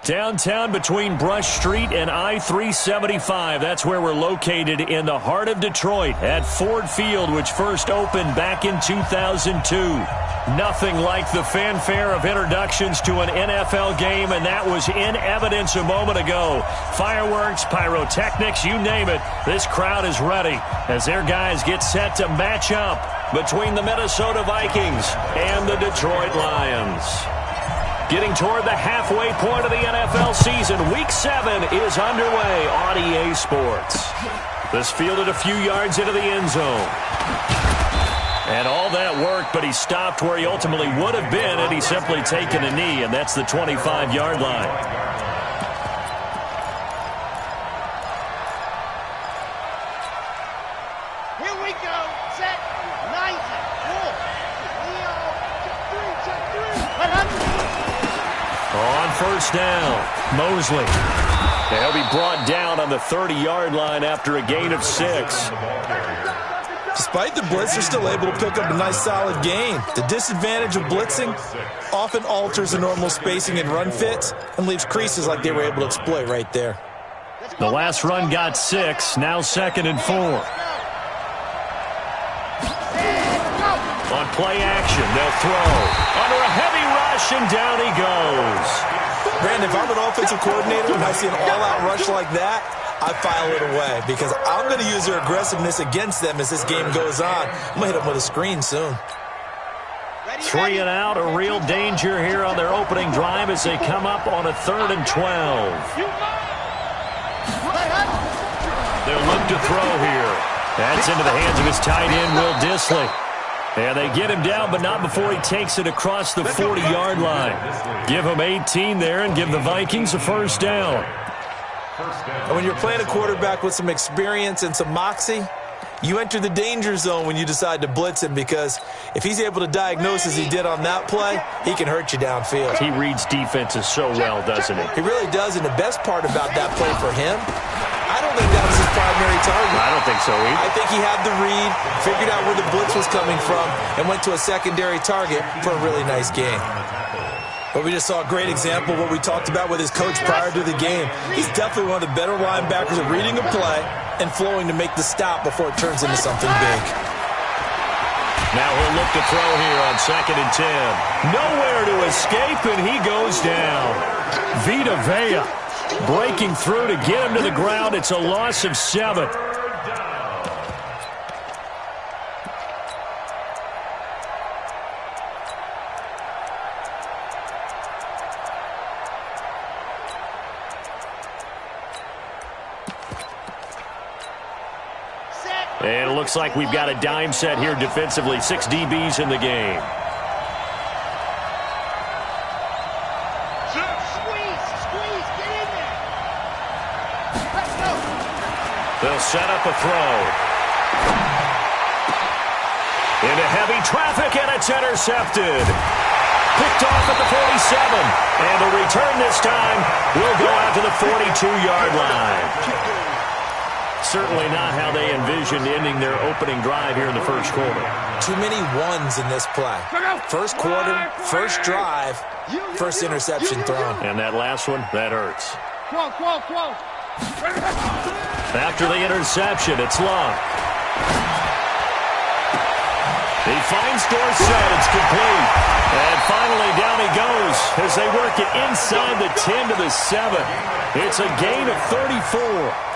Downtown between Brush Street and I-375. That's where we're located in the heart of Detroit at Ford Field, which first opened back in 2002. Nothing like the fanfare of introductions to an NFL game, and that was in evidence a moment ago. Fireworks, pyrotechnics, you name it. This crowd is ready as their guys get set to match up between the Minnesota Vikings and the Detroit Lions. Getting toward the halfway point of the NFL season, Week 7 is underway on EA Sports. This fielded a few yards into the end zone. And all that worked, but he stopped where he ultimately would have been had he simply taken a knee, and that's the 25-yard line. First down, Mosley. They'll be brought down on the 30-yard line after a gain of 6. Despite the blitz, they're still able to pick up a nice solid gain. The disadvantage of blitzing often alters the normal spacing and run fits and leaves creases like they were able to exploit right there. The last run got 6, now 2nd and 4. On play action, they'll throw. Under a heavy rush, and down he goes. Brandon, if I'm an offensive coordinator and I see an all-out rush like that, I file it away because I'm going to use their aggressiveness against them as this game goes on. I'm going to hit them with a screen soon. 3 and out, a real danger here on their opening drive as they come up on a 3rd and 12. They'll look to throw here. That's into the hands of his tight end, Will Dissly. And they get him down, but not before he takes it across the 40-yard line. Give him 18 there and give the Vikings a first down. And when you're playing a quarterback with some experience and some moxie, you enter the danger zone when you decide to blitz him because if he's able to diagnose as he did on that play, he can hurt you downfield. He reads defenses so well, doesn't he? He really does, and the best part about that play for him, I don't think that was his primary target. I don't think so either. I think he had the read, figured out where the blitz was coming from, and went to a secondary target for a really nice game. But we just saw a great example of what we talked about with his coach prior to the game. He's definitely one of the better linebackers at reading a play and flowing to make the stop before it turns into something big. Now he'll look to throw here on 2nd and 10. Nowhere to escape, and he goes down. Vita Vea breaking through to get him to the ground. It's a loss of 7. And it looks like we've got a dime set here defensively. 6 DBs in the game. They'll set up a throw. Into heavy traffic, and it's intercepted. Picked off at the 47. And the return this time will go out to the 42-yard line. Certainly not how they envisioned ending their opening drive here in the first quarter. Too many ones in this play. First quarter, first drive, first interception thrown. And that last one, that hurts. After the interception, it's Long. He finds Dorsett. It's complete. And finally, down he goes as they work it inside the 10 to the 7. It's a gain of 34.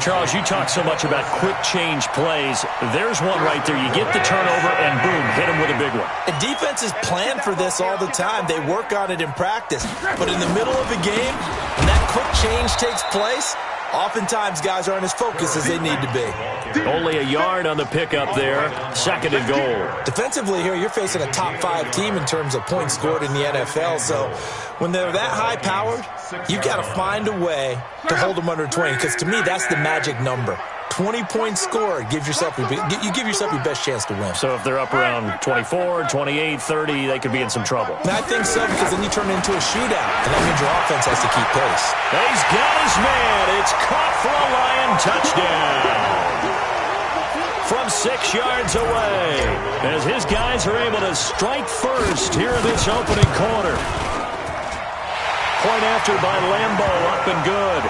Charles, you talk so much about quick change plays. There's one right there. You get the turnover, and boom, hit him with a big one. And defenses plan for this all the time. They work on it in practice. But in the middle of a game, when that quick change takes place, oftentimes guys aren't as focused as they need to be. Only a yard on the pickup there. 2nd and goal. Defensively here, you're facing a top-5 team in terms of points scored in the NFL. So when they're that high-powered, you've got to find a way to hold them under 20. Because to me, that's the magic number. 20 points scored, you give yourself your best chance to win. So if they're up around 24, 28, 30, they could be in some trouble. And I think so, because then you turn it into a shootout, and that means your offense has to keep pace. He's got his man. It's caught for a Lion touchdown. From 6 yards away, as his guys are able to strike first here in this opening quarter. point after by Lambo, up and good.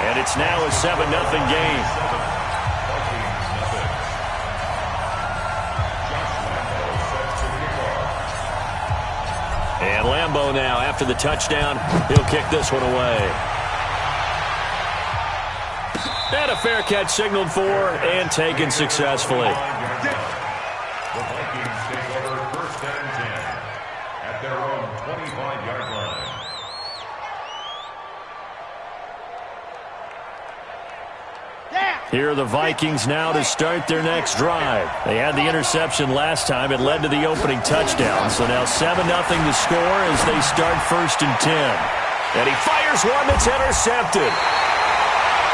And it's now a 7-0 game. And Lambo now, after the touchdown, he'll kick this one away. And a fair catch signaled for and taken successfully. The Vikings take over 1st and 10 at their own 25-yard line. Here are the Vikings now to start their next drive. They had the interception last time. It led to the opening touchdown. So now 7-0 to score as they start 1st and 10. And he fires one that's intercepted.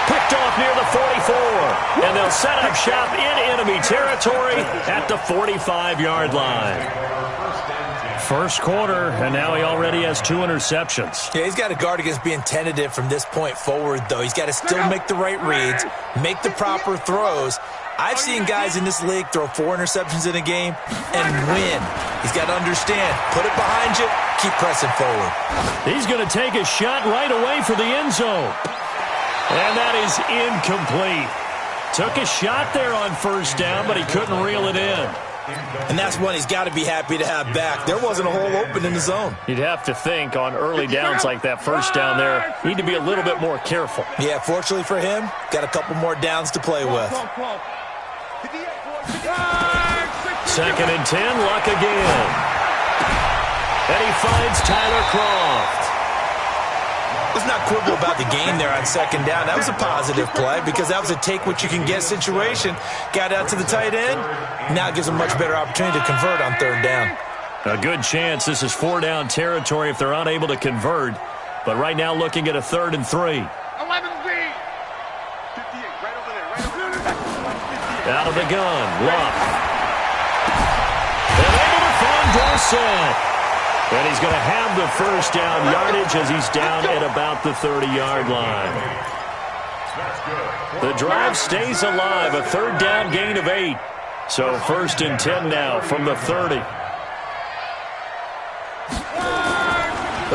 Picked off near the 44. And they'll set up shop in enemy territory at the 45-yard line. First quarter, and now he already has 2 interceptions. Yeah, he's got to guard against being tentative from this point forward, though. He's got to still make the right reads, make the proper throws. I've seen guys in this league throw 4 interceptions in a game and win. He's got to understand, put it behind you, keep pressing forward. He's going to take a shot right away for the end zone. And that is incomplete. Took a shot there on 1st down, but he couldn't reel it in. And that's one he's got to be happy to have back. There wasn't a hole open in the zone. You'd have to think on early downs like that 1st down there, need to be a little bit more careful. Yeah, fortunately for him, got a couple more downs to play with. 2nd and 10, Luck again. And he finds Tyler Croft. Let's not quibble about the game there on 2nd down. That was a positive play because that was a take-what-you-can-get situation. Got out to the tight end. Now it gives them much better opportunity to convert on 3rd down. A good chance this is 4-down territory if they're unable to convert. But right now looking at a 3rd and 3. 11B. 58, right over there. Out of the gun, Luck. And able to find Dorsett. And he's going to have the 1st down yardage as he's down at about the 30-yard line. The drive stays alive, a 3rd down gain of 8. So 1st and 10 now from the 30.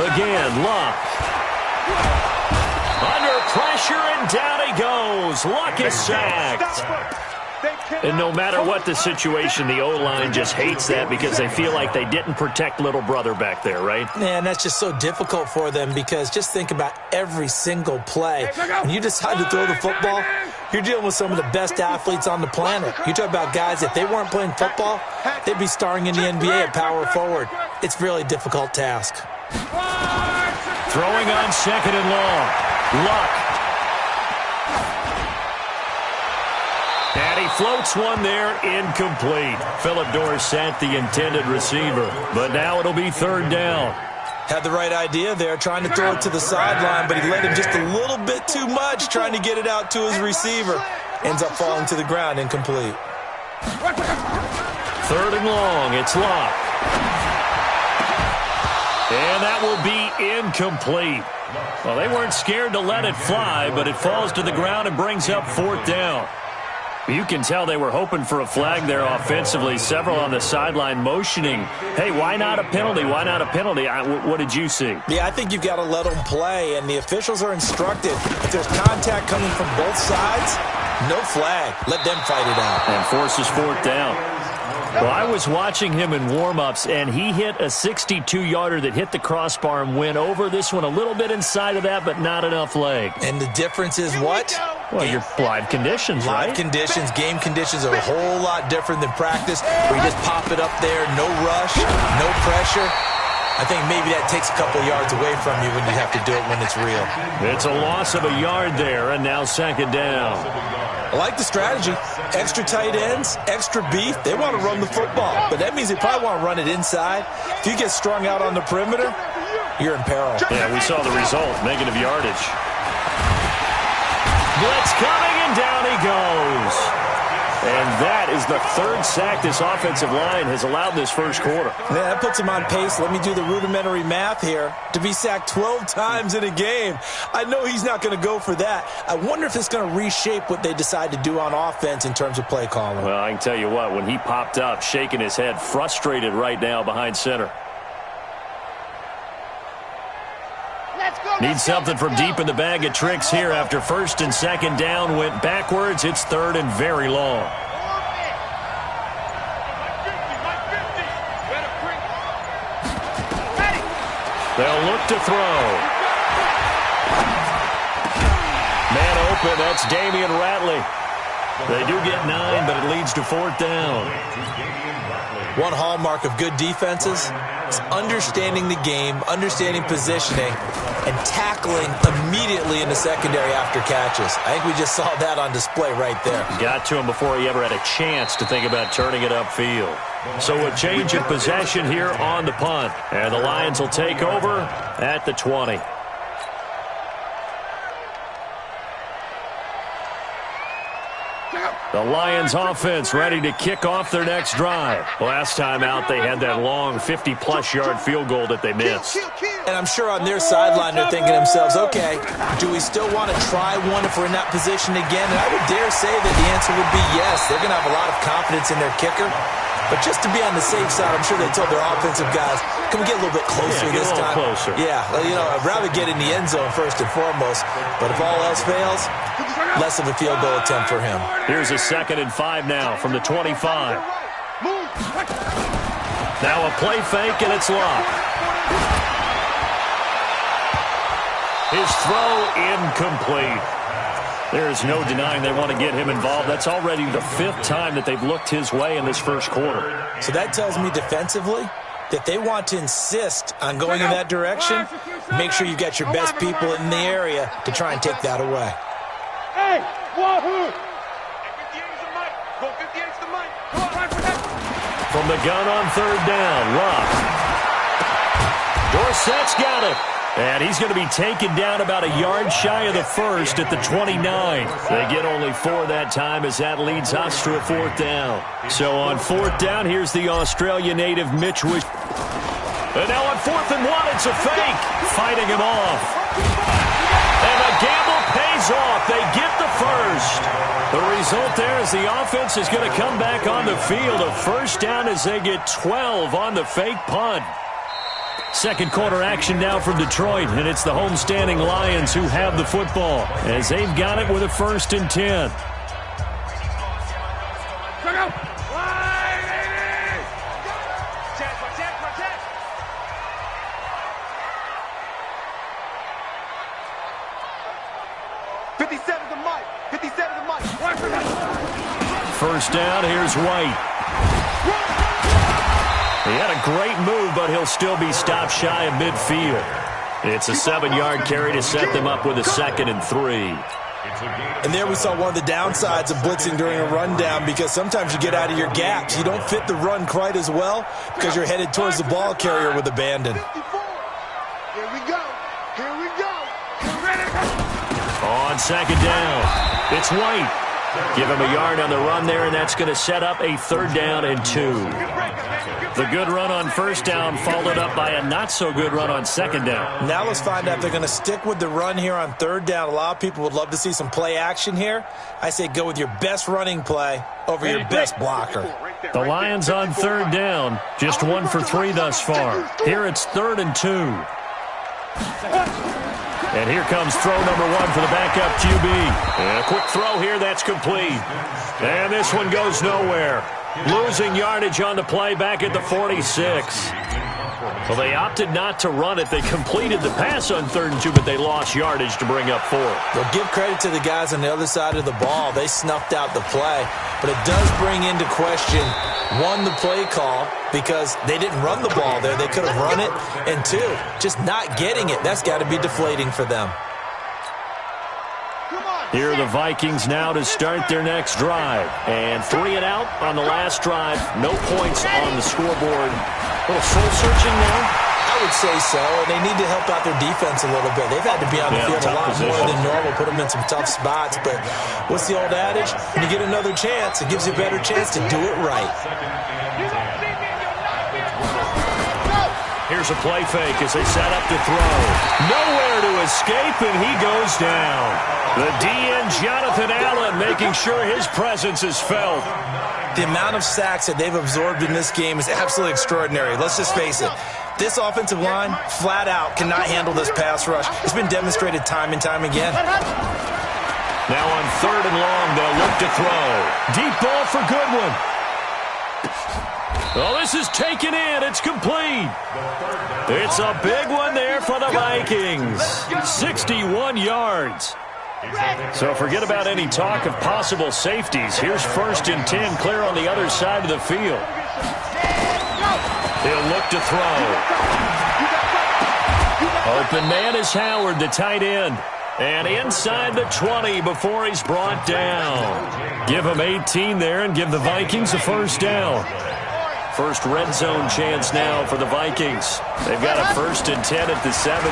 Again, Luck. Under pressure, and down he goes. Luck is sacked. And no matter what the situation, the O-line just hates that because they feel like they didn't protect little brother back there, right? Man, that's just so difficult for them because just think about every single play. When you decide to throw the football, you're dealing with some of the best athletes on the planet. You talk about guys, if they weren't playing football, they'd be starring in the NBA at power forward. It's a really difficult task. Throwing on 2nd and long. Luck. And he floats one there, incomplete. Philip Dorsett, the intended receiver. But now it'll be 3rd down. Had the right idea there, trying to throw it to the sideline, but he let him just a little bit too much, trying to get it out to his receiver. Ends up falling to the ground, incomplete. 3rd and long, it's Luck. And that will be incomplete. Well, they weren't scared to let it fly, but it falls to the ground and brings up 4th down. You can tell they were hoping for a flag there offensively. Several on the sideline motioning, hey, why not a penalty? Why not a penalty? What did you see? Yeah, I think you've got to let them play, and the officials are instructed. If there's contact coming from both sides, no flag. Let them fight it out. And forces 4th down. Well, I was watching him in warm-ups, and he hit a 62-yarder that hit the crossbar and went over. This one a little bit inside of that, but not enough leg. And the difference is what? Well, your live conditions, right? Live conditions, game conditions are a whole lot different than practice, where you just pop it up there, no rush, no pressure. I think maybe that takes a couple yards away from you when you have to do it when it's real. It's a loss of a yard there, and now 2nd down. I like the strategy. Extra tight ends, extra beef. They want to run the football, but that means they probably want to run it inside. If you get strung out on the perimeter, you're in peril. Yeah, we saw the result, negative yardage. Blitz coming, and down he goes. And that is the 3rd sack this offensive line has allowed this 1st quarter. Yeah, that puts him on pace. Let me do the rudimentary math here. To be sacked 12 times in a game, I know he's not going to go for that. I wonder if it's going to reshape what they decide to do on offense in terms of play calling. Well, I can tell you what, when he popped up, shaking his head, frustrated right now behind center. Let's go! Need something from deep in the bag of tricks here after first and second down went backwards. It's third and very long. They'll look to throw. Man open, that's Damian Ratley. They do get 9, but it leads to fourth down. One hallmark of good defenses is understanding the game, understanding positioning, and tackling immediately in the secondary after catches. I think we just saw that on display right there. Got to him before he ever had a chance to think about turning it upfield. So a change of possession here on the punt. And the Lions will take over at the 20. The Lions offense ready to kick off their next drive. Last time out, they had that long 50-plus yard field goal that they missed. And I'm sure on their sideline they're thinking to themselves, okay, do we still want to try one if we're in that position again? And I would dare say that the answer would be yes. They're going to have a lot of confidence in their kicker. But just to be on the safe side, I'm sure they told their offensive guys, can we get a little bit closer this time? Closer. Yeah, you know, I'd rather get in the end zone first and foremost. But if all else fails, less of a field goal attempt for him. Here's a 2nd and 5 now from the 25. Now a play fake, and it's locked. His throw incomplete. There's no denying they want to get him involved. That's already the 5th time that they've looked his way in this first quarter. So that tells me defensively that they want to insist on going in that direction. Make sure you've got your best people in the area to try and take that away. Hey, wahoo! From the gun on third down, Luck. Dorsett's got it. And he's going to be taken down about a yard shy of the first at the 29. They get only 4 that time as that leads us to a fourth down. So on fourth down, here's the Australia native Mitch Wish. And now on 4th and 1, it's a fake. Fighting him off. And the gamble pays off. They get the first. The result there is the offense is going to come back on the field. A first down as they get 12 on the fake punt. Second quarter action now from Detroit, and it's the homestanding Lions who have the football as they've got it with a 1st and 10. First down, here's White. He had a great move, but he'll still be stopped shy of midfield. It's a 7-yard carry to set them up with a 2nd and 3. And there we saw one of the downsides of blitzing during a rundown, because sometimes you get out of your gaps. You don't fit the run quite as well because you're headed towards the ball carrier with abandon. Here we go. Here we go. On 2nd down, it's White. Give him a yard on the run there, and that's going to set up a 3rd down and 2. The good run on first down followed up by a not-so-good run on 2nd down. Now let's find out if they're going to stick with the run here on 3rd down. A lot of people would love to see some play action here. I say go with your best running play over your best blocker. The Lions on 3rd down, just 1 for 3 thus far. Here it's 3rd and 2. And here comes throw number 1 for the backup QB. And a quick throw here, that's complete. And this one goes nowhere. Losing yardage on the play back at the 46. Well, they opted not to run it. They completed the pass on 3rd and 2, but they lost yardage to bring up 4. Well, give credit to the guys on the other side of the ball. They snuffed out the play. But it does bring into question, 1, the play call, because they didn't run the ball there. They could have run it. And 2, just not getting it. That's got to be deflating for them. Here are the Vikings now to start their next drive. And 3 and out on the last drive. No points on the scoreboard. A little soul-searching now? I would say so, and they need to help out their defense a little bit. They've had to be on the field a lot more than normal, put them in some tough spots. But what's the old adage? When you get another chance, it gives you a better chance to do it right. Here's a play fake as they set up to throw. Nowhere to escape, and he goes down. The DN, Jonathan Allen, making sure his presence is felt. The amount of sacks that they've absorbed in this game is absolutely extraordinary. Let's just face it. This offensive line, flat out, cannot handle this pass rush. It's been demonstrated time and time again. Now on 3rd and long, they'll look to throw. Deep ball for Goodwin. Oh, this is taken in. It's complete. It's a big one there for the Vikings. 61 yards. So forget about any talk of possible safeties. Here's 1st and 10 clear on the other side of the field. He'll look to throw. Open man is Howard, the tight end. And inside the 20 before he's brought down. Give him 18 there and give the Vikings a 1st down. First red zone chance now for the Vikings. They've got a 1st and 10 at the 17.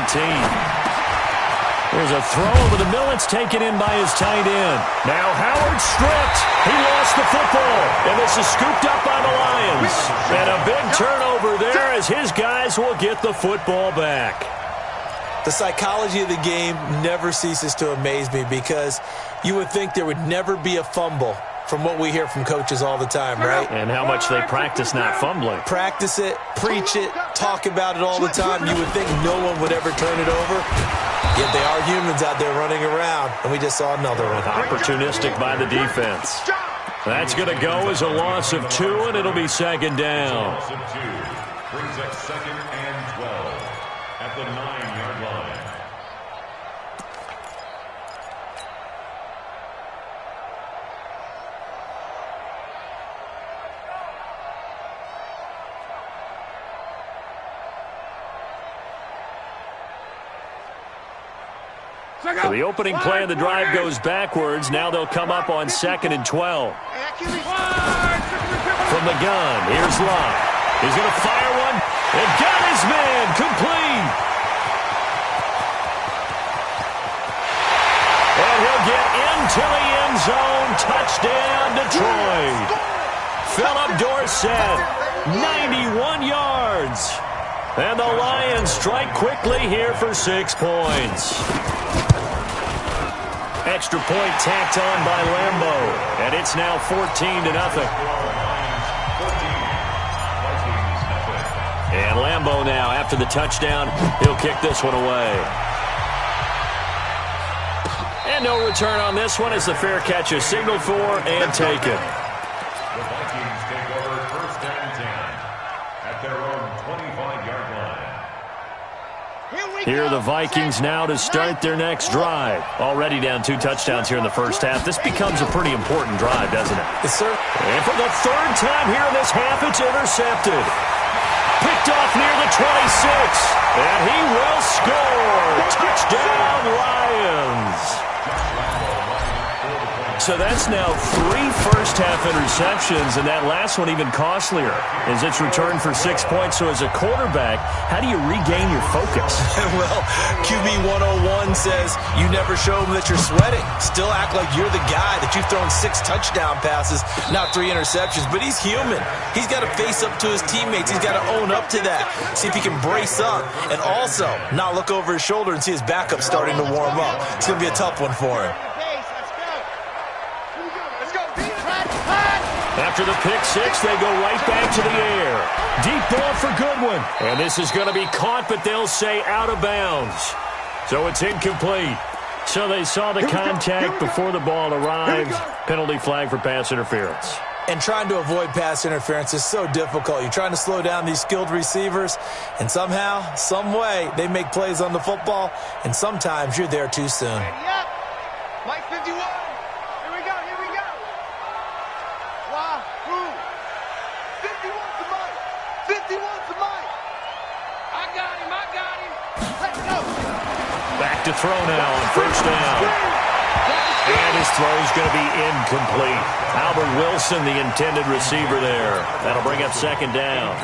There's a throw over the middle. It's taken in by his tight end. Now Howard stripped. He lost the football. And this is scooped up by the Lions. And a big turnover there as his guys will get the football back. The psychology of the game never ceases to amaze me because you would think there would never be a fumble from what we hear from coaches all the time, right? And how much they practice not fumbling. Practice it, preach it, talk about it all the time. You would think no one would ever turn it over. Yet they are humans out there running around, and we just saw another one. Opportunistic by the defense. That's going to go as a loss of 2, and it'll be 2nd down. Loss of 2 brings up 2nd and 12 at the 9-yard line. So the opening play of the drive goes backwards. Now they'll come up on 2nd and 12. From the gun, here's Love. He's going to fire one. And got his man complete. And he'll get into the end zone. Touchdown, Detroit. Philip Dorsett, 91 yards. And the Lions strike quickly here for 6 points. Extra point tacked on by Lambeau. And it's now 14-0. And Lambeau now, after the touchdown, he'll kick this one away. And no return on this one as the fair catch is signaled for and taken. The Vikings take over 1st and 10 at their own 25-yard line. Here are the Vikings now to start their next drive. Already down 2 touchdowns here in the first half. This becomes a pretty important drive, doesn't it? Yes, sir. And for the 3rd time here in this half, it's intercepted. Picked off near the 26. And he will score. Touchdown, Lions. So that's now 3 first-half interceptions, and that last one even costlier as it's returned for 6 points. So as a quarterback, how do you regain your focus? Well, QB 101 says you never show them that you're sweating. Still act like you're the guy that you've thrown 6 touchdown passes, not 3 interceptions. But he's human. He's got to face up to his teammates. He's got to own up to that. See if he can brace up and also not look over his shoulder and see his backup starting to warm up. It's going to be a tough one for him. After the pick 6, they go right back to the air. Deep ball for Goodwin. And this is going to be caught, but they'll say out of bounds. So it's incomplete. So they saw the contact before the ball arrived. Penalty flag for pass interference. And trying to avoid pass interference is so difficult. You're trying to slow down these skilled receivers, and somehow, some way, they make plays on the football, and sometimes you're there too soon. Mike 51. Here we go. 51's the Mike. 51's the Mike. I got him. Let's go. Back to throw now on 1st down. And his throw's going to be incomplete. Albert Wilson, the intended receiver there. That'll bring up 2nd down.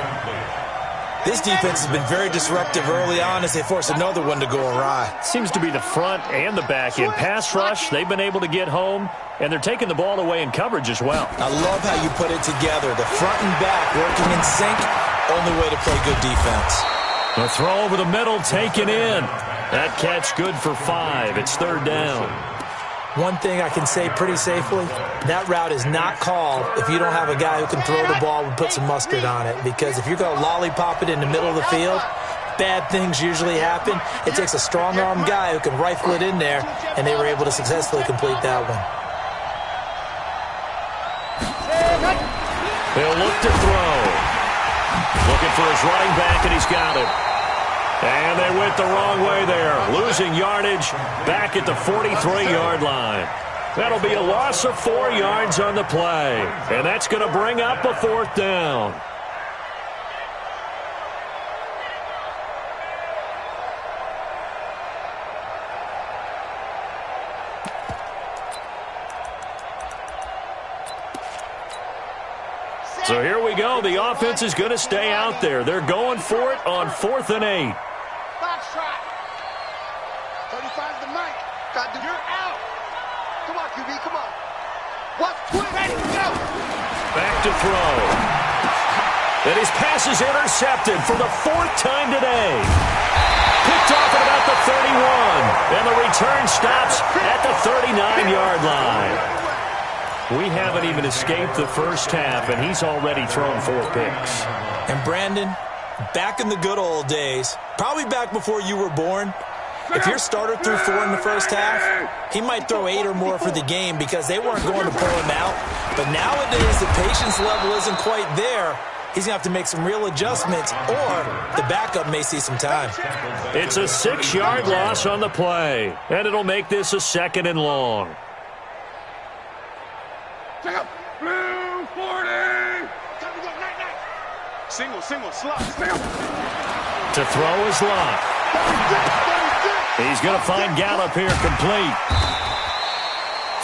This defense has been very disruptive early on as they force another one to go awry. Seems to be the front and the back end. Pass rush, they've been able to get home, and they're taking the ball away in coverage as well. I love how you put it together. The front and back working in sync, only way to play good defense. The throw over the middle taken in. That catch good for 5. It's 3rd down. One thing I can say pretty safely, that route is not called if you don't have a guy who can throw the ball and put some mustard on it. Because if you're going to lollipop it in the middle of the field, bad things usually happen. It takes a strong-arm guy who can rifle it in there, and they were able to successfully complete that one. He'll look to throw. Looking for his running back, and he's got it. And they went the wrong way there. Losing yardage back at the 43-yard line. That'll be a loss of 4 yards on the play. And that's going to bring up a 4th down. So here we go. The offense is going to stay out there. They're going for it on 4th and 8. Box trot. 35's the mic. You're out. Come on, QB, come on. What's quick? Ready, go. Back to throw. And his pass is intercepted for the 4th time today. Picked off at about the 31. And the return stops at the 39-yard line. We haven't even escaped the first half, and he's already thrown 4 picks. And Brandon, back in the good old days, probably back before you were born, if your starter threw 4 in the first half, he might throw 8 or more for the game because they weren't going to pull him out. But nowadays, the patience level isn't quite there. He's going to have to make some real adjustments, or the backup may see some time. It's a 6-yard loss on the play, and it'll make this a 2nd and long. Check up. Blue 40. Time to go. Night. Single, slot. To throw is Locke. 36. He's going to find Gallup here complete.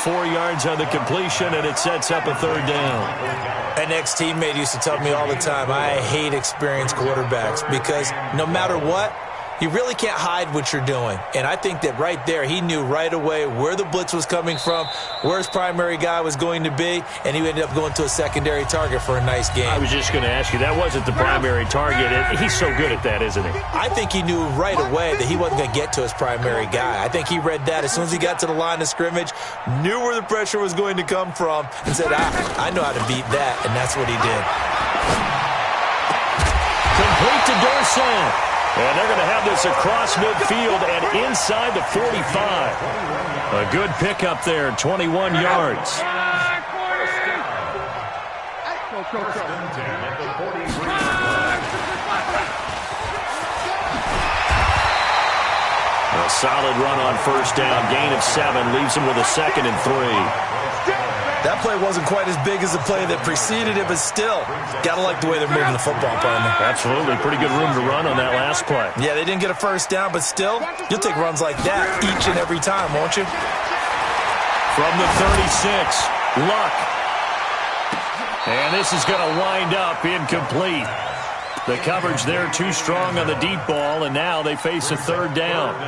4 yards on the completion, and it sets up a 3rd down. An ex-teammate used to tell me all the time, I hate experienced quarterbacks because no matter what, you really can't hide what you're doing. And I think that right there, he knew right away where the blitz was coming from, where his primary guy was going to be, and he ended up going to a secondary target for a nice game. I was just going to ask you, that wasn't the primary target. He's so good at that, isn't he? I think he knew right away that he wasn't going to get to his primary guy. I think he read that as soon as he got to the line of scrimmage, knew where the pressure was going to come from, and said, I know how to beat that, and that's what he did. Complete to Dorsett. And they're going to have this across midfield and inside the 45. A good pickup there, 21 yards. A solid run on 1st down, gain of 7, leaves him with a 2nd and 3. That play wasn't quite as big as the play that preceded it, but still, got to like the way they're moving the football, partner. Absolutely. Pretty good room to run on that last play. Yeah, they didn't get a 1st down, but still, you'll take runs like that each and every time, won't you? From the 36, Luck. And this is going to wind up incomplete. The coverage there too strong on the deep ball, and now they face a 3rd down.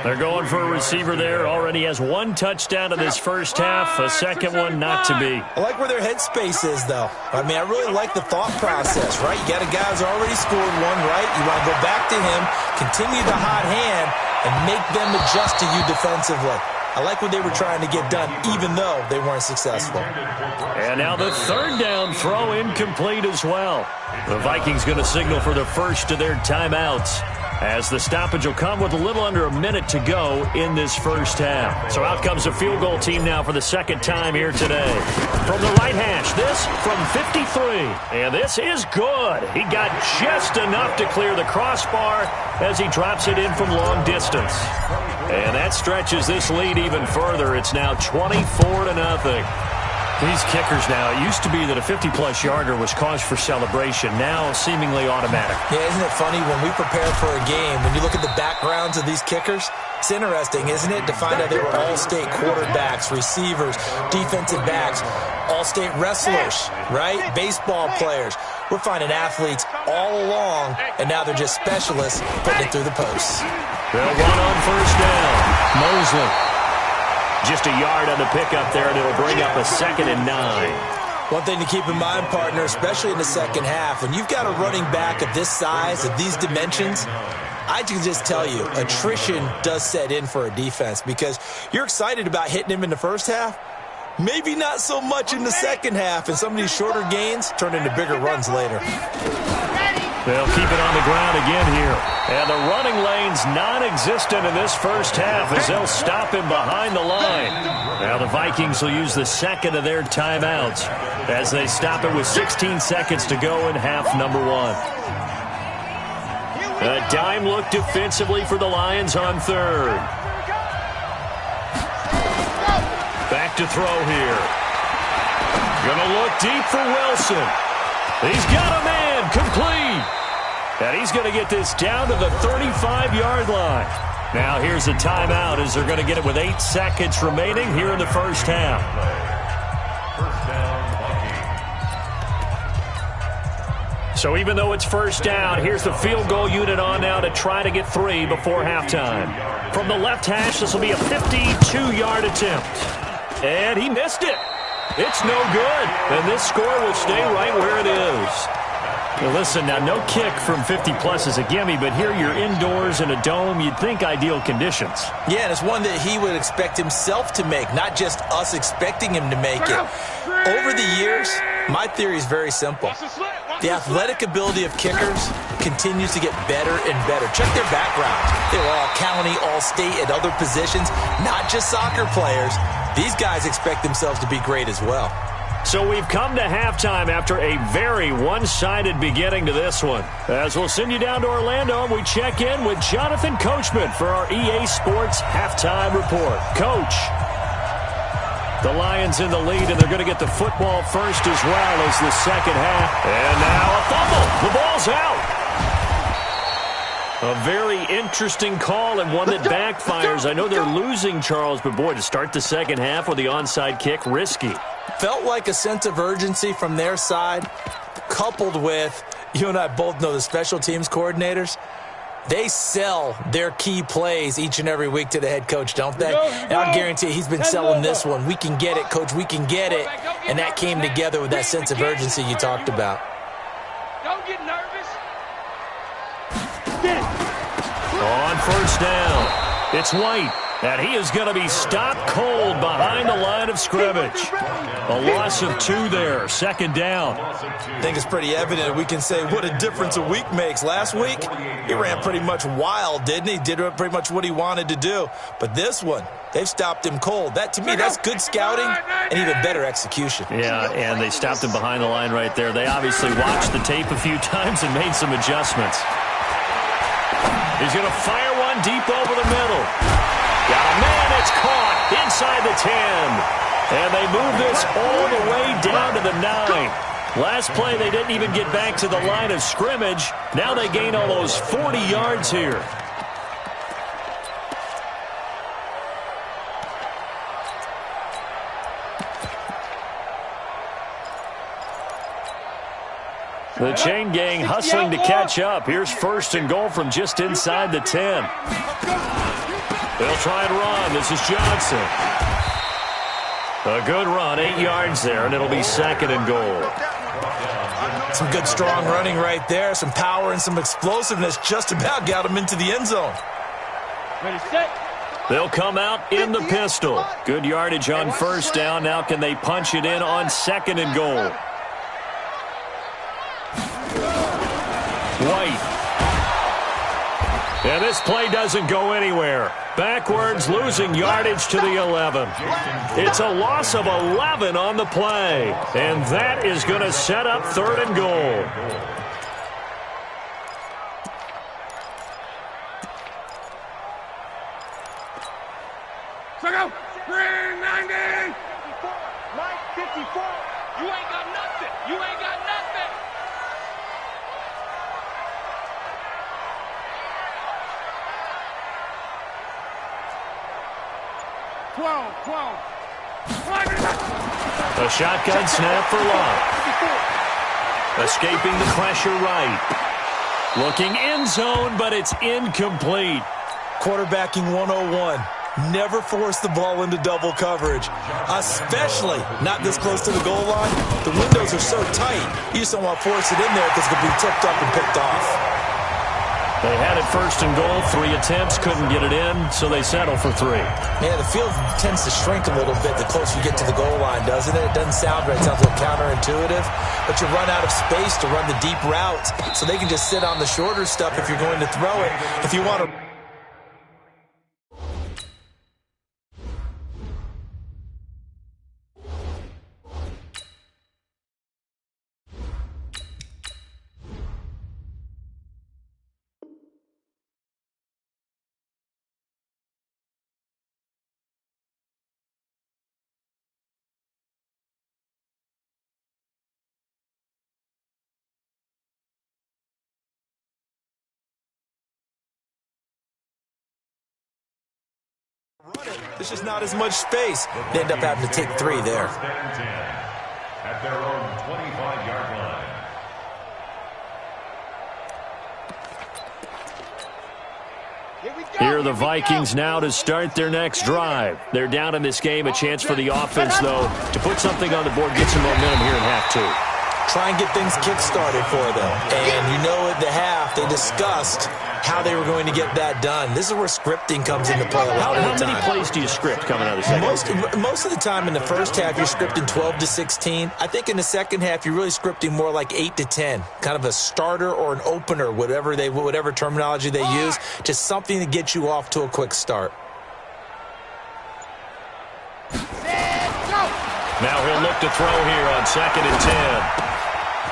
They're going for a receiver there. Already has 1 touchdown in this first half. A 2nd one not to be. I like where their headspace is, though. I mean, I really like the thought process, right? You got a guy who's already scored 1, right? You want to go back to him, continue the hot hand, and make them adjust to you defensively. I like what they were trying to get done, even though they weren't successful. And now the 3rd down throw incomplete as well. The Vikings going to signal for the first of their timeouts, as the stoppage will come with a little under a minute to go in this first half. So out comes a field goal team now for the 2nd time here today. From the right hash, this from 53. And this is good. He got just enough to clear the crossbar as he drops it in from long distance. And that stretches this lead even further. It's now 24-0. These kickers now, it used to be that a 50-plus yarder was cause for celebration. Now seemingly automatic. Yeah, isn't it funny when we prepare for a game, when you look at the backgrounds of these kickers, it's interesting, isn't it, to find out they were all-state quarterbacks, receivers, defensive backs, all-state wrestlers, right? Baseball players. We're finding athletes all along, and now they're just specialists putting it through the posts. They'll run on 1st down. Mosley. Just a yard on the pickup there, and it'll bring up a 2nd and 9. One thing to keep in mind, partner, especially in the second half, when you've got a running back of this size, of these dimensions, I can just tell you, attrition does set in for a defense because you're excited about hitting him in the first half. Maybe not so much in the second half, and some of these shorter gains turn into bigger runs later. They'll keep it on the ground again here. And the running lane's non-existent in this first half as they'll stop him behind the line. Now the Vikings will use the second of their timeouts as they stop it with 16 seconds to go in half number 1. A dime look defensively for the Lions on third. Back to throw here. Gonna look deep for Wilson. He's got a man, complete. And he's going to get this down to the 35-yard line. Now here's a timeout as they're going to get it with 8 seconds remaining here in the first half. So even though it's first down, here's the field goal unit on now to try to get 3 before halftime. From the left hash, this will be a 52-yard attempt. And he missed it. It's no good. And this score will stay right where it is. Well, listen, now no kick from 50-plus is a gimme, but here you're indoors in a dome. You'd think ideal conditions. Yeah, and it's one that he would expect himself to make, not just us expecting him to make it. Over the years, my theory is very simple. The athletic ability of kickers continues to get better and better. Check their backgrounds. They were all county, all state, at other positions, not just soccer players. These guys expect themselves to be great as well. So we've come to halftime after a very one-sided beginning to this one. As we'll send you down to Orlando, and we check in with Jonathan Coachman for our EA Sports Halftime Report. Coach, the Lions in the lead, and they're going to get the football first as well as the second half. And now a fumble. The ball's out. A very interesting call and one that backfires. I know they're losing, Charles, but boy, to start the second half with the onside kick, risky. Felt like a sense of urgency from their side, coupled with, you and I both know the special teams coordinators, they sell their key plays each and every week to the head coach, don't they? And I guarantee you he's been selling this one. We can get it, coach, we can get it. And that came together with that sense of urgency you talked about. Don't get nervous. On first down, it's White, and he is going to be stopped cold behind the line of scrimmage. A loss of 2 there, second down. I think it's pretty evident. We can say what a difference a week makes. Last week, he ran pretty much wild, didn't he? Did pretty much what he wanted to do. But this one, they've stopped him cold. That, to me, that's good scouting and even better execution. Yeah, and they stopped him behind the line right there. They obviously watched the tape a few times and made some adjustments. He's going to fire one deep over the middle. Got a man, it's caught inside the 10. And they move this all the way down to the 9. Last play, they didn't even get back to the line of scrimmage. Now they gain almost 40 yards here. The chain gang hustling to catch up. Here's first and goal from just inside the 10. They'll try and run. This is Johnson. A good run, 8 yards there, and it'll be second and goal. Some good, strong running right there. Some power and some explosiveness just about got him into the end zone. Ready, set. They'll come out in the pistol. Good yardage on first down. Now can they punch it in on second and goal? White. And this play doesn't go anywhere. Backwards, losing yardage to the 11. It's a loss of 11 on the play. And that is going to set up third and goal. Check out. 390. 954. You ain't got nothing. You ain't got nothing. 12. A shotgun snap for Love. Escaping the pressure right. Looking end zone, but it's incomplete. Quarterbacking 101. Never force the ball into double coverage, especially not this close to the goal line. The windows are so tight, you just don't want to force it in there because it could be tipped up and picked off. They had it first and goal. 3 attempts, couldn't get it in, so they settle for 3. Yeah, the field tends to shrink a little bit the closer you get to the goal line, doesn't it? It doesn't sound right. It sounds a little counterintuitive. But you run out of space to run the deep routes, so they can just sit on the shorter stuff if you're going to throw it. If you want to... There's just not as much space. They end up having to take 3 there. At their own 25-yard line. Here are the Vikings now to start their next drive. They're down in this game. A chance for the offense, though, to put something on the board, get some momentum here in half 2. Try and get things kick-started for them. And you know at the half, they discussed how they were going to get that done. This is where scripting comes into play a lot of the time. How many plays do you script coming out of the second? Most of the time in the first half, you're scripting 12 to 16. I think in the second half, you're really scripting more like 8 to 10. Kind of a starter or an opener, whatever terminology they use. Just something to get you off to a quick start. Now he'll look to throw here on 2nd and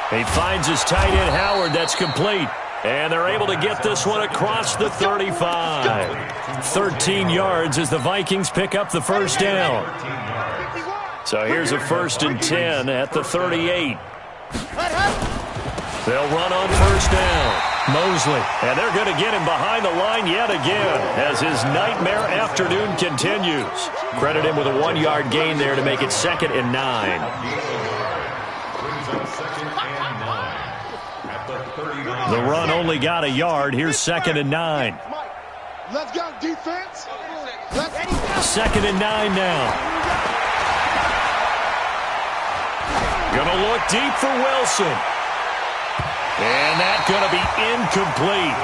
10. He finds his tight end, Howard. That's complete. And they're able to get this one across the 35. 13 yards as the Vikings pick up the first down. So here's a 1st and 10 at the 38. They'll run on first down. Mosley, and they're going to get him behind the line yet again as his nightmare afternoon continues. Credit him with a 1-yard gain there to make it 2nd and 9. The run only got a yard. Here's 2nd and 9. Let's go, defense. 2nd and 9 now. Gonna look deep for Wilson. And that's going to be incomplete.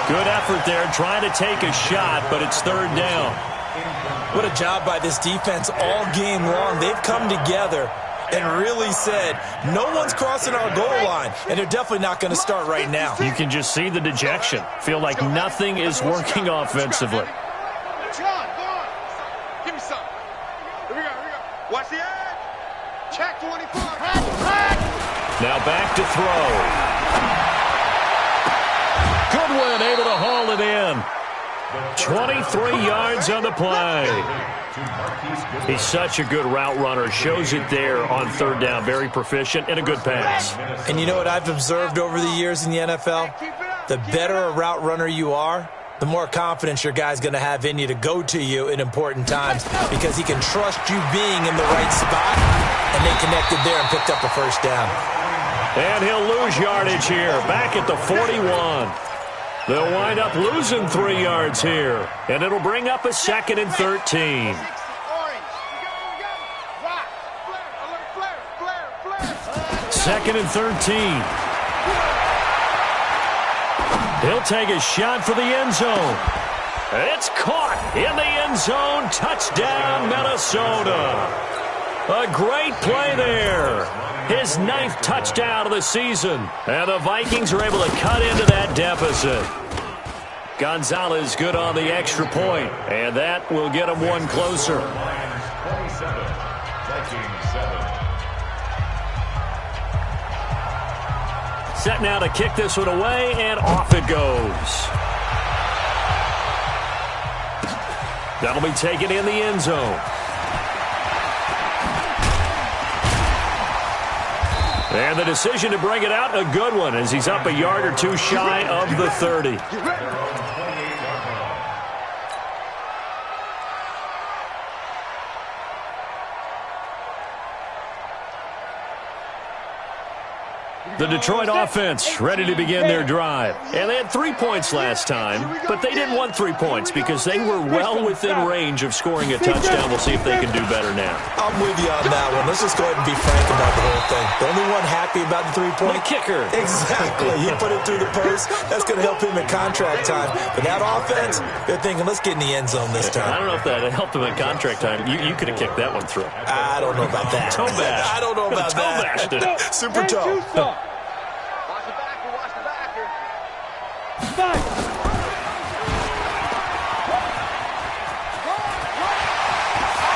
Good effort there trying to take a shot, but it's 3rd down. What a job by this defense all game long. They've come together and really said, no one's crossing our goal line, and they're definitely not going to start right now. You can just see the dejection. Feel like nothing is working offensively. John, go on. Give me some. Here we go. Watch the edge. Check 24. Now back to throw. Goodwin able to haul it in. 23 yards on the play. He's such a good route runner. Shows it there on 3rd down. Very proficient and a good pass. And you know what I've observed over the years in the NFL? The better a route runner you are, the more confidence your guy's going to have in you to go to you in important times because he can trust you being in the right spot, and they connected there and picked up the first down. And he'll lose yardage here, back at the 41. They'll wind up losing 3 yards here, and it'll bring up a 2nd and 13. 2nd and 13. He'll take a shot for the end zone. It's caught in the end zone. Touchdown, Minnesota. A great play there. His 9th touchdown of the season. And the Vikings are able to cut into that deficit. Gonzalez good on the extra point, and that will get him one closer. Lions 27, Vikings 7. Set now to kick this one away, and off it goes. That'll be taken in the end zone. And the decision to bring it out, a good one, as he's up a yard or 2 shy of the 30. The Detroit offense ready to begin their drive. And they had 3 points last time, but they didn't want 3 points because they were well within range of scoring a touchdown. We'll see if they can do better now. I'm with you on that one. Let's just go ahead and be frank about the whole thing. The only one happy about the 3-point? The kicker. Exactly. He put it through the post. That's going to help him in contract time. But that offense, they're thinking, let's get in the end zone this time. I don't know if that helped him in contract time. You could have kicked that one through. I don't know about that. Toe bash. I don't know about that. Toe bashed it. Super toe.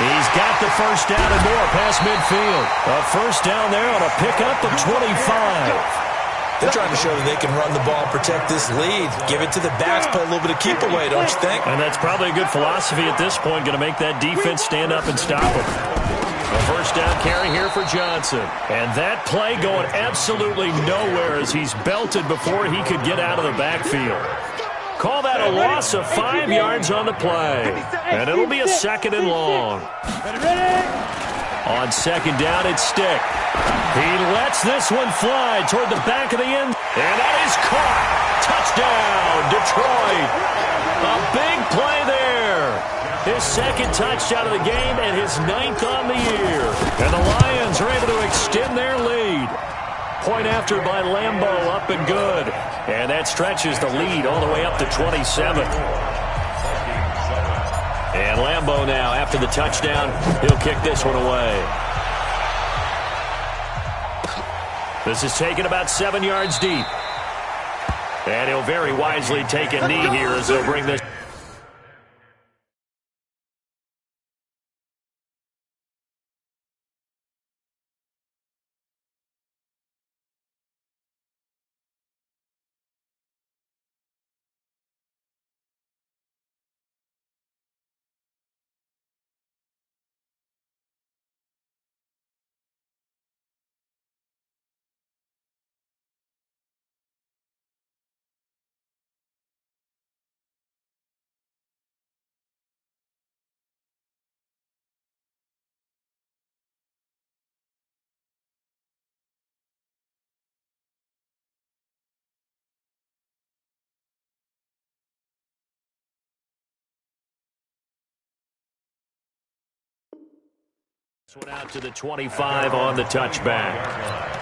He's got the first down and more past midfield. A first down there on a pickup of 25. They're trying to show that they can run the ball and protect this lead. Give it to the backs, play a little bit of keep away, don't you think? And that's probably a good philosophy at this point, going to make that defense stand up and stop him. A first down carry here for Johnson. And that play going absolutely nowhere as he's belted before he could get out of the backfield. Call that a loss of 5 yards on the play. And it'll be a second and long. On second down, it's Stick. He lets this one fly toward the back of the end. And that is caught. Touchdown, Detroit. A big play there. His second touchdown of the game and his 9th on the year. And the Lions are able to extend their lead. Point after by Lambeau, up and good. And that stretches the lead all the way up to 27. And Lambeau now, after the touchdown, he'll kick this one away. This is taken about 7 yards deep. And he'll very wisely take a knee here as they'll bring this. This one out to the 25 on the touchback.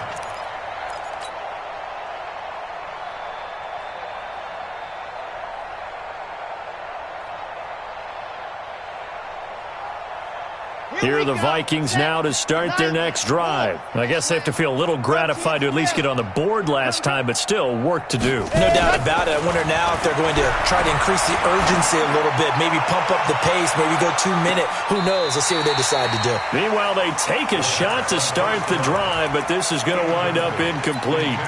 Here are the Vikings now to start their next drive. I guess they have to feel a little gratified to at least get on the board last time, but still work to do. No doubt about it. I wonder now if they're going to try to increase the urgency a little bit, maybe pump up the pace, maybe go 2 minute. Who knows? Let's see what they decide to do. Meanwhile, they take a shot to start the drive, but this is going to wind up incomplete.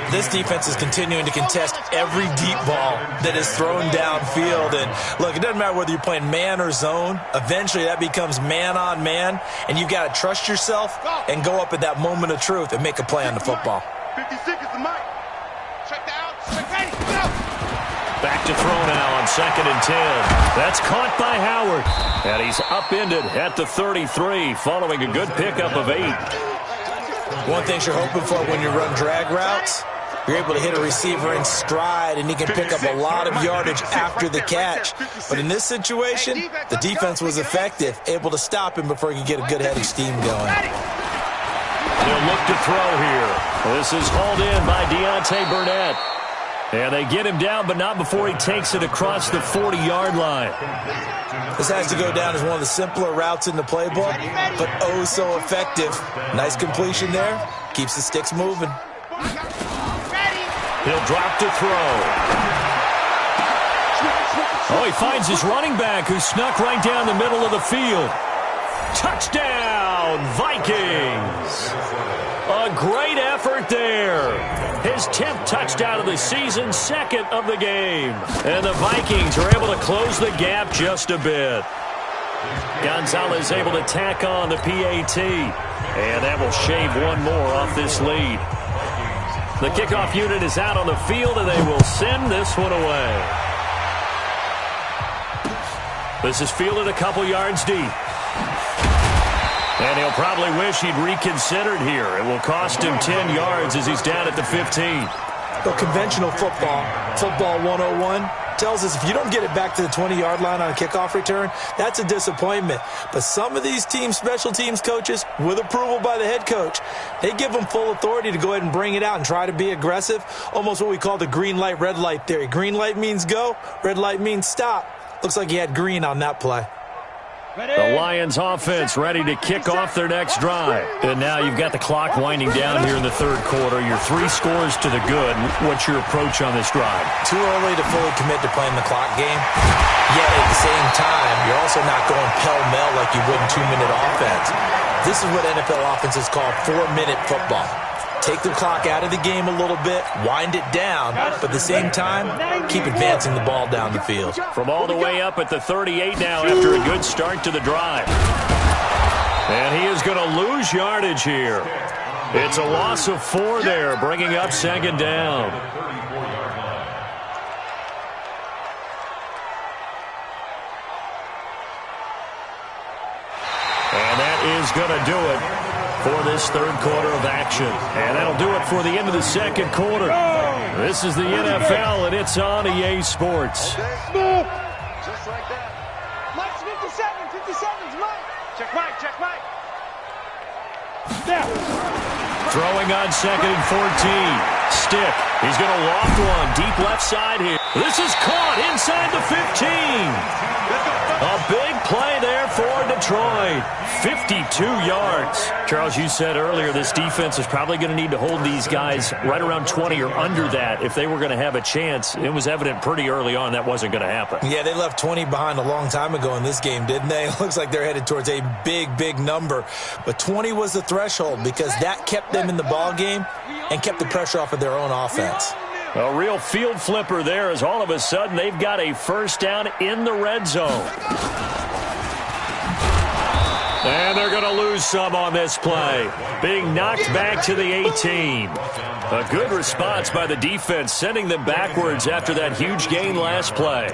This defense is continuing to contest every deep ball that is thrown downfield. And, look, it doesn't matter whether you're playing man or zone. Eventually, that becomes man-on-man, and you've got to trust yourself and go up at that moment of truth and make a play on the football. 56 is the mic. Check down. Check ready. Go. Back to throw now on 2nd and 10. That's caught by Howard. And he's upended at the 33 following a good pickup of 8. One thing you're hoping for when you run drag routes, you're able to hit a receiver in stride, and he can pick up a lot of yardage after the catch. But in this situation, the defense was effective, able to stop him before he could get a good head of steam going. They'll look to throw here. This is hauled in by Deontay Burnett. And they get him down, but not before he takes it across the 40-yard line. This has to go down as one of the simpler routes in the playbook, but oh so effective. Nice completion there. Keeps the sticks moving. He'll drop to throw. Oh, he finds his running back who snuck right down the middle of the field. Touchdown, Vikings! A great effort there. His 10th touchdown of the season, 2nd of the game. And the Vikings are able to close the gap just a bit. Gonzalez able to tack on the PAT. And that will shave one more off this lead. The kickoff unit is out on the field, and they will send this one away. This is fielded a couple yards deep. And he'll probably wish he'd reconsidered here. It will cost him 10 yards as he's down at the 15. Well, conventional football 101, tells us if you don't get it back to the 20-yard line on a kickoff return, that's a disappointment. But some of these special teams coaches, with approval by the head coach, they give them full authority to go ahead and bring it out and try to be aggressive, almost what we call the green light, red light theory. Green light means go, red light means stop. Looks like he had green on that play. The Lions offense ready to kick off their next drive. And now you've got the clock winding down here in the third quarter. You're 3 scores to the good. What's your approach on this drive? Too early to fully commit to playing the clock game. Yet at the same time, you're also not going pell-mell like you would in 2-minute offense. This is what NFL offenses call 4-minute football. Take the clock out of the game a little bit, wind it down, but at the same time, keep advancing the ball down the field. From all the way up at the 38 now after a good start to the drive. And he is going to lose yardage here. It's a loss of 4 there, bringing up second down. And that is going to do it for this third quarter of action. And that'll do it for the end of the second quarter. This is the NFL, and it's on EA Sports. Just like that. Mike's 57's Mike. Check Mike. Throwing on second and 14. Stick. He's going to loft one deep left side here. This is caught inside the 15. A big play there for Detroit. 52 yards. Charles, you said earlier this defense is probably going to need to hold these guys right around 20 or under that if they were going to have a chance. It was evident pretty early on that wasn't going to happen. Yeah, they left 20 behind a long time ago in this game, didn't they? It looks like they're headed towards a big number. But 20 was the threshold because that kept them in the ball game and kept the pressure off of their own offense. A real field flipper there as all of a sudden they've got a first down in the red zone. And they're going to lose some on this play. Being knocked back to the 18. A good response by the defense, sending them backwards after that huge gain last play.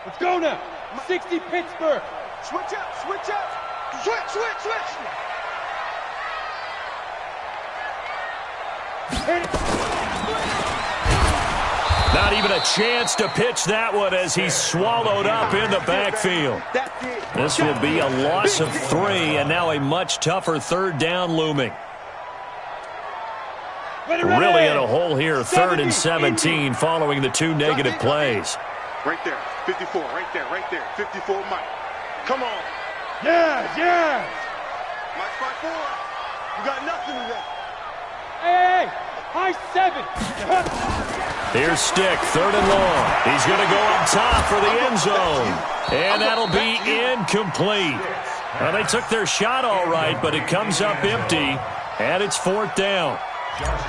Let's go now. 60 Pittsburgh. Switch up. Switch. Not even a chance to pitch that one as he's swallowed up in the backfield. This will be a loss of 3 and now a much tougher third down looming. Really in a hole here, 3rd and 17 following the 2 negative plays. Right there, 54, right there. 54, Mike. Come on. Yeah. Mike, 5-4. You got nothing today. Hey, high 7. Here's Stick, 3rd and long. He's going to go up top for the end zone. And that'll be incomplete. Well, they took their shot all right, but it comes up empty, and it's 4th down.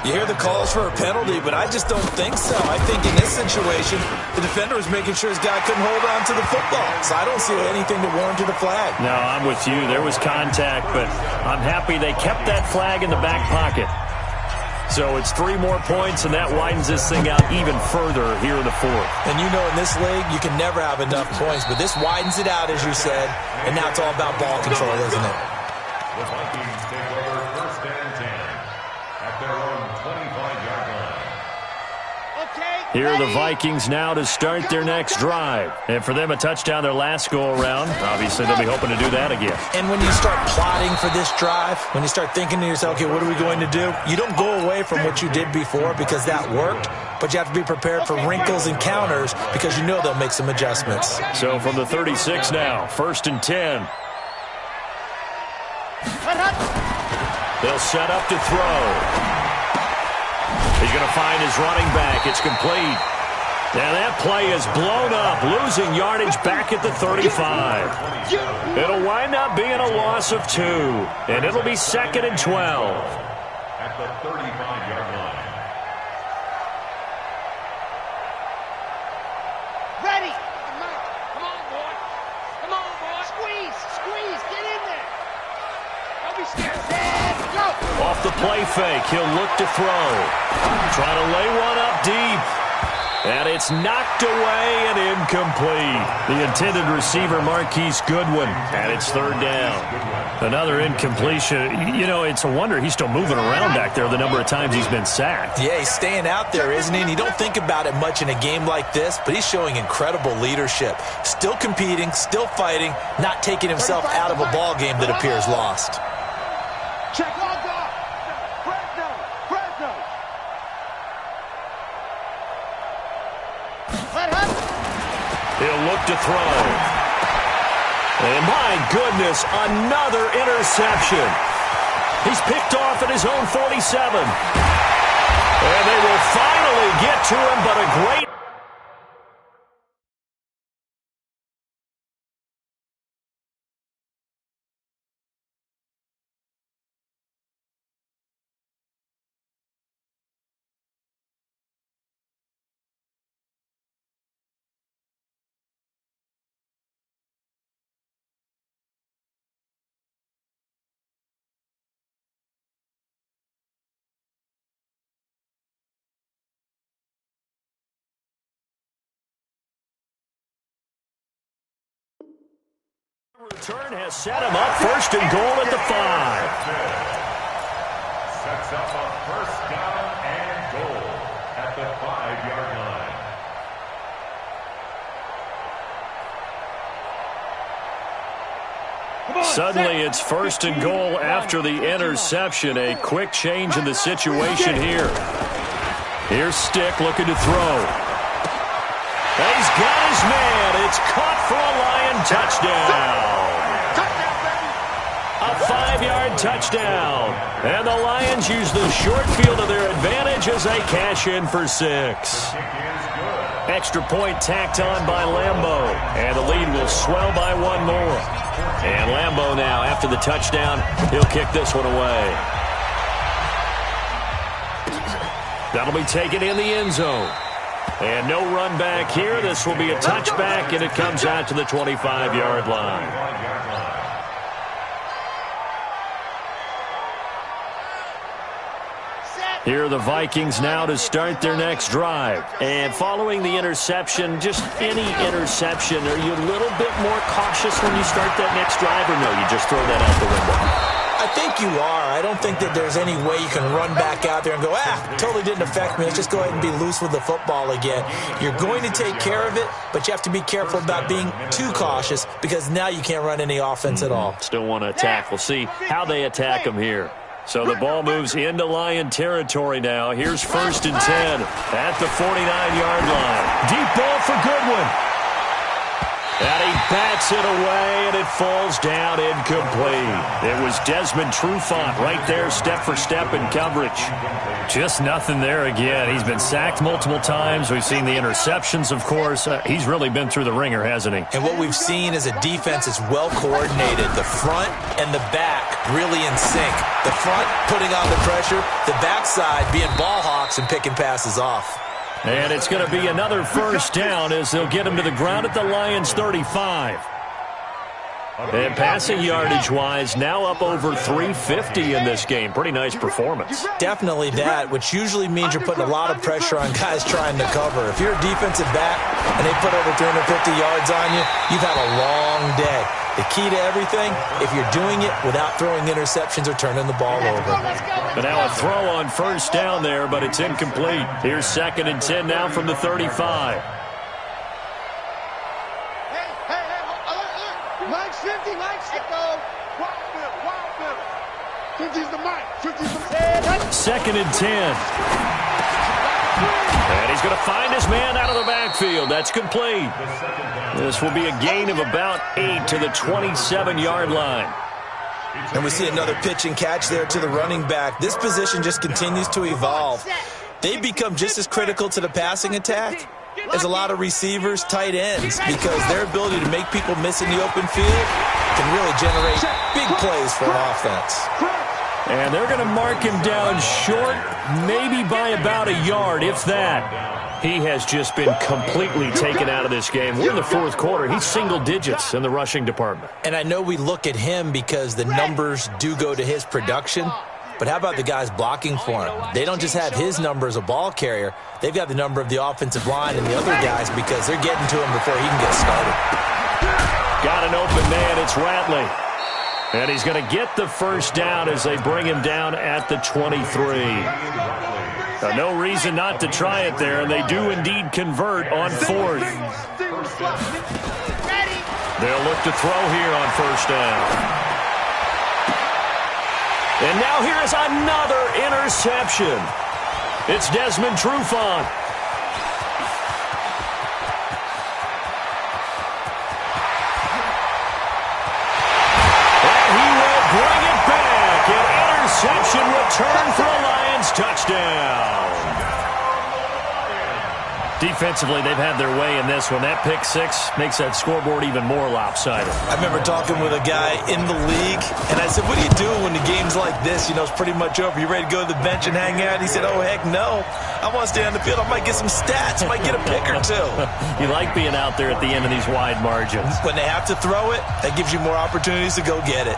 You hear the calls for a penalty, but I just don't think so. I think in this situation, the defender was making sure his guy couldn't hold on to the football. So I don't see anything that warranted a flag. No, I'm with you. There was contact, but I'm happy they kept that flag in the back pocket. So it's 3 more points, and that widens this thing out even further here in the 4th. And you know in this league, you can never have enough points, but this widens it out, as you said, and now it's all about ball control, isn't it? The Vikings take over 1st and 10 at their own 25-yard line. Here are the Vikings now to start their next drive. And for them, a touchdown their last go-around. Obviously, they'll be hoping to do that again. And when you start plotting for this drive, when you start thinking to yourself, okay, what are we going to do? You don't go away from what you did before because that worked, but you have to be prepared for wrinkles and counters because you know they'll make some adjustments. So from the 36 now, 1st and 10. They'll set up to throw. He's going to find his running back. It's complete. Now that play is blown up, losing yardage back at the 35. It'll wind up being a loss of 2, and it'll be 2nd and 12. At the 35-yard line. Ready. Come on, boy. Squeeze. Get in there. Don't be scared. Go. Off the play fake, he'll look to throw. Trying to lay one up deep. And it's knocked away and incomplete. The intended receiver, Marquise Goodwin, and it's third down. Another incompletion. You know, it's a wonder he's still moving around back there the number of times he's been sacked. Yeah, he's staying out there, isn't he? And you don't think about it much in a game like this, but he's showing incredible leadership. Still competing, still fighting, not taking himself out of a ball game that appears lost. Check on God. Fresno. He'll look to throw. And my goodness, another interception. He's picked off at his own 47. And they will finally get to him, but a great... Return has set him up. First and goal at the 5. Sets up a first down and goal at the 5-yard line. Suddenly it's first and goal after the interception. A quick change in the situation here. Here's Stick looking to throw. He's got his man. It's caught for a Lion touchdown. A 5-yard touchdown. And the Lions use the short field to their advantage as they cash in for 6. Extra point tacked on by Lambeau. And the lead will swell by 1 more. And Lambeau now, after the touchdown, he'll kick this one away. That'll be taken in the end zone. And no run back here. This will be a touchback, and it comes out to the 25-yard line. Here are the Vikings now to start their next drive. And following the interception, just any interception, are you a little bit more cautious when you start that next drive, or no, you just throw that out the window? I think you are. I don't think that there's any way you can run back out there and go, totally didn't affect me. Let's just go ahead and be loose with the football again. You're going to take care of it, but you have to be careful about being too cautious because now you can't run any offense at all. Still want to attack. We'll see how they attack them here. So the ball moves into Lion territory now. Here's first and 10 at the 49-yard line. Deep ball for Goodwin. And he bats it away, and it falls down incomplete. It was Desmond Trufant right there, step for step in coverage. Just nothing there again. He's been sacked multiple times. We've seen the interceptions, of course. He's really been through the ringer, hasn't he? And what we've seen is a defense that's well coordinated. The front and the back really in sync. The front putting on the pressure, the backside being ball hawks and picking passes off. And it's going to be another first down as they'll get him to the ground at the Lions 35. And passing yardage-wise, now up over 350 in this game. Pretty nice performance. Definitely that, which usually means you're putting a lot of pressure on guys trying to cover. If you're a defensive back and they put over 350 yards on you, you've had a long day. The key to everything, if you're doing it without throwing interceptions or turning the ball over. But now a throw on first down there, but it's incomplete. Here's second and 10 now from the 35. Mike's 50, Mike's 50. Wild Bill. 50's the mic. 50's the mic. Second and 10. And he's going to find his man out of the backfield. That's complete. This will be a gain of about 8 to the 27-yard line. And we see another pitch and catch there to the running back. This position just continues to evolve. They've become just as critical to the passing attack as a lot of receivers, tight ends, because their ability to make people miss in the open field can really generate big plays for an offense. And they're going to mark him down short, maybe by about a yard, if that. He has just been completely taken out of this game. We're in the fourth quarter. He's single digits in the rushing department. And I know we look at him because the numbers do go to his production, But how about the guys blocking for him? They don't just have his number as a ball carrier. They've got the number of the offensive line and the other guys because they're getting to him before he can get started. Got an open man. It's Ratley. And he's going to get the first down as they bring him down at the 23. No reason not to try it there, and they do indeed convert on fourth. They'll look to throw here on first down. And now here is another interception. It's Desmond Trufant. And he will bring it back. An interception return for a Lions touchdown. Defensively, they've had their way in this one. That pick six makes that scoreboard even more lopsided. I remember talking with a guy in the league, and I said, what do you do when the game's like this? You know, it's pretty much over. You ready to go to the bench and hang out? He said, oh, heck no. I want to stay on the field. I might get some stats. I might get a pick or two. You like being out there at the end of these wide margins. When they have to throw it, that gives you more opportunities to go get it.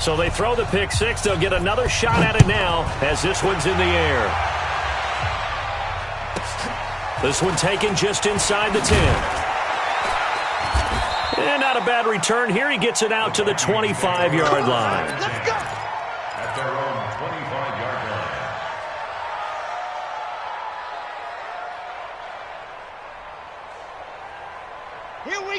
So they throw the pick six. They'll get another shot at it now as this one's in the air. This one taken just inside the 10. And not a bad return here. He gets it out to the 25-yard line. Let's go. At their own 25-yard line.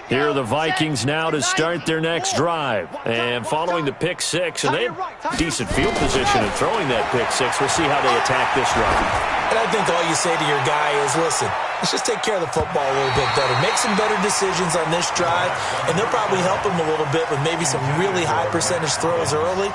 Here are the Vikings now to start their next drive. And following the pick six, and they have decent field position in throwing that pick six. We'll see how they attack this drive. And I think all you say to your guy is, listen, let's just take care of the football a little bit better. Make some better decisions on this drive, and they'll probably help him a little bit with maybe some really high percentage throws early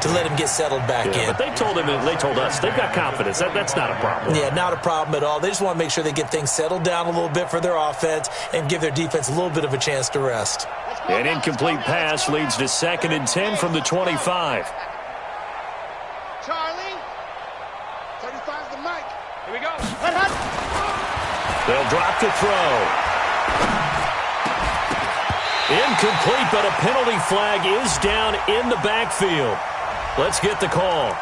to let him get settled back in. But they told him, and they told us, they've got confidence. That's not a problem. Yeah, not a problem at all. They just want to make sure they get things settled down a little bit for their offense and give their defense a little bit of a chance to rest. An incomplete pass leads to 2nd and 10 from the 25. Charlie. 35's the mic. Here we go. They'll drop to throw. Incomplete, but a penalty flag is down in the backfield. Let's get the call.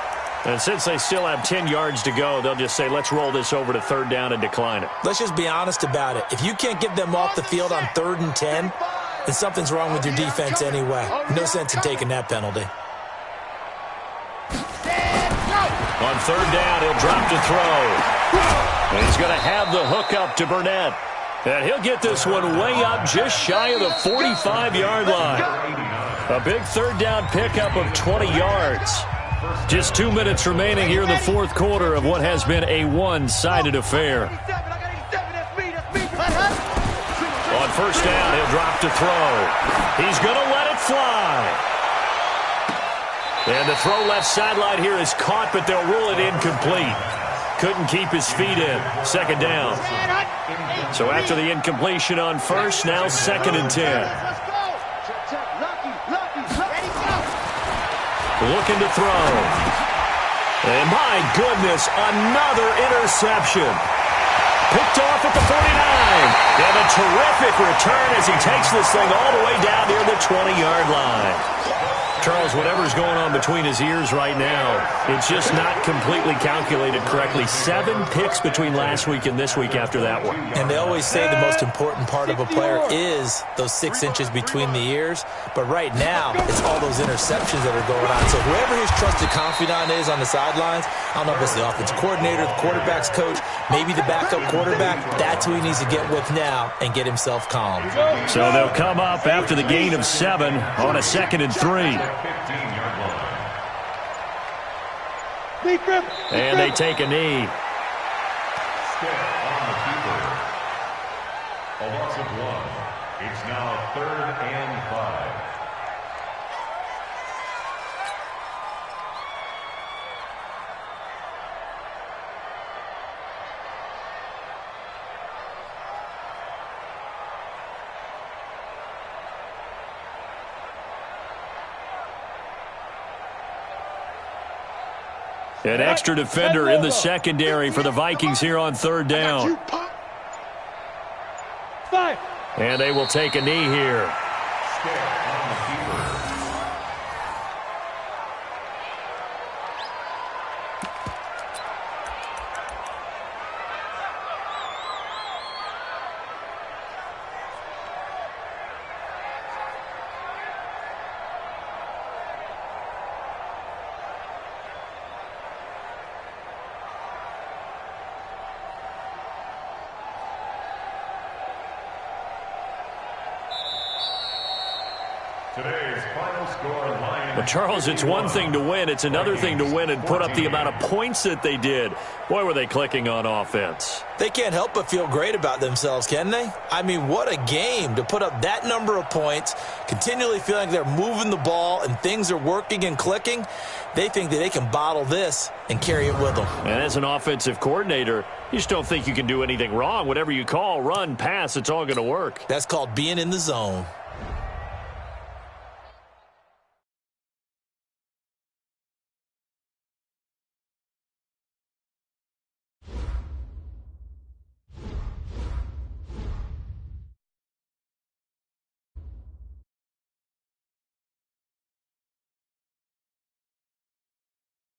And since they still have 10 yards to go, they'll just say, let's roll this over to 3rd down and decline it. Let's just be honest about it. If you can't get them off the field on 3rd and 10, then something's wrong with your defense anyway. No sense in taking that penalty. On 3rd down, he'll drop to throw. And he's going to have the hook up to Burnett. And he'll get this one way up just shy of the 45-yard line. A big 3rd down pickup of 20 yards. Just 2 minutes remaining here in the 4th quarter of what has been a one-sided affair. On 1st down, he'll drop to throw. He's going to let it fly. And the throw left sideline here is caught, but they'll rule it incomplete. Couldn't keep his feet in. 2nd down. So after the incompletion on 1st, now 2nd and 10. Looking to throw. And my goodness, another interception. Picked off at the 49. And a terrific return as he takes this thing all the way down near the 20-yard line. Charles, whatever's going on between his ears right now, it's just not completely calculated correctly. 7 picks between last week and this week after that one. And they always say the most important part of a player is those 6 inches between the ears. But right now, it's all those interceptions that are going on. So whoever his trusted confidant is on the sidelines, I don't know if it's the offensive coordinator, the quarterback's coach, maybe the backup quarterback, that's who he needs to get with now and get himself calm. So they'll come up after the gain of 7 on a 2nd and 3. 15-yard line. And they take a knee. Step on the keeper. A loss of 1. It's now 3rd and 5. An extra defender in the secondary for the Vikings here on third down. Five. And they will take a knee here. Today's final score, Lions. Well, Charles, it's one thing to win. It's another thing to win and put up the amount of points that they did. Boy, were they clicking on offense. They can't help but feel great about themselves, can they? I mean, what a game to put up that number of points, continually feeling they're moving the ball and things are working and clicking. They think that they can bottle this and carry it with them. And as an offensive coordinator, you just don't think you can do anything wrong. Whatever you call, run, pass, it's all going to work. That's called being in the zone.